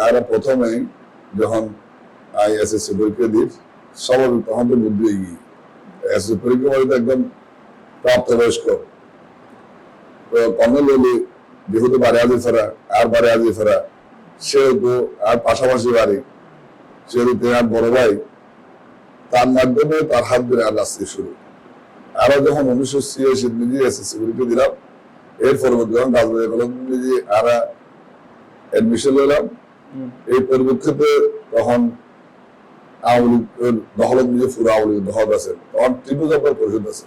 তারা প্রথমে যখন এসএসসি পরীক্ষা দিই স্বাভাবিক তখন তো বুদ্ধি এগিয়ে এসএসসি পরীক্ষা মানে একদম প্রাপ্তবয়স্ক কর্নেল হলে যেহেতু বাড়ি আজে ফেরা আর বাড়ি আজে ফেরা সেহেতু আর পাশাপাশি বাড়ি সেহেতু আর বড় ভাই তার মাধ্যমে তার হাত ধরে আর রাস্তা শুরু আরো যখন 1986 নিজে এসএসসি পরীক্ষা দিলাম এর পরবর্তী যখন রাজবাড়ি কলেজ নিজে আর এডমিশন নিলাম এই পরিপ্রেক্ষিতে তখন আওয়ামী লীগের দখলত নিজে পুরো আওয়ামী লীগের দখল আছে তখন ত্রিপুরা জব্বার পরিষদ আছে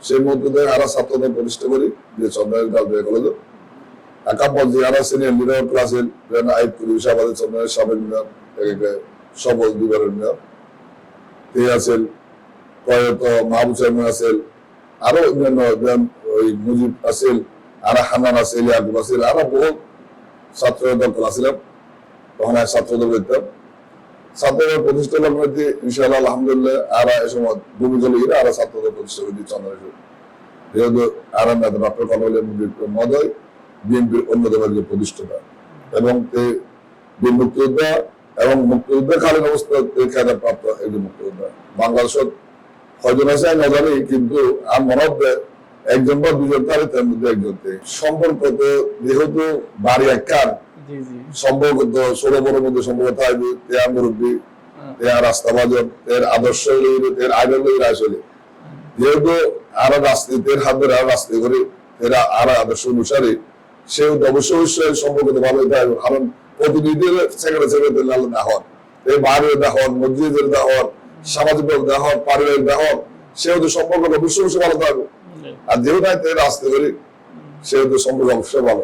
সেই মধ্যে আরো ছাত্রদের প্রতিষ্ঠা করি যে চন্দ্রের রাজবাড়ি কলেজ একা পর্যায়ে আরো সিনিয়র লিডার ক্লাসের আইব করি সাবাদের চন্দ্রের সাবেক মেয়র সবল দুবারের মেয়র তিনি আছেন প্রয়াত মাহবুব চেয়ারম্যান আছেন আরো অন্যান্য ওই মুজিব আছেন আর হান্নান আছে ইয়াকুব আছে আরো বহু ছাত্রদের দল ছিলাম তখন ছাত্রদল করতাম ছাত্রদের প্রতিষ্ঠা লগ্নতে ইনশাআল্লাহ আলহামদুলিল্লাহ আর এই সময় ভূমিকা লিখে আর ছাত্রদের প্রতিষ্ঠা করি চন্দ্রেশ্বর যেহেতু আর ডক্টর কমল মহোদয় বিএনপির অন্যতম একজন প্রতিষ্ঠাতা এবং মুক্তিযোদ্ধা এবং মুক্তিযুদ্ধকালীন অবস্থা খেতাব প্রাপ্ত একজন মুক্তিযোদ্ধা বাংলাদেশের হয়জন আছে না জানি কিন্তু আর মনে হবে একজন বা দুজন তার মধ্যে একজন সম্পর্ক তো যেহেতু বাড়ি একখান সম্পর্ক ষোলো বড় মধ্যে সম্পর্ক থাকবে তেয়ার মুরব্বী তেয়ার রাস্তা বাজন এর আদর্শ এর আইডল আসলে যেহেতু আরো রাজনীতির হাত ধরে আরো রাজনীতি করে এরা আর আদর্শ অনুসারে সেও অবশ্যই সম্পর্ক ভালো হতে হবে কারণ প্রতিনিধির সেক্রেটারি দেওয়া এই বাড়ির দেওয়া মসজিদের দেওয়া সামাজিক দেওয়া পারিবারিক দেওয়া সেহেতু সম্পর্ক অবশ্যই ভালো থাকবে আর যেহেতু রাজনীতি করি সেহেতু সম্পর্ক অবশ্যই ভালো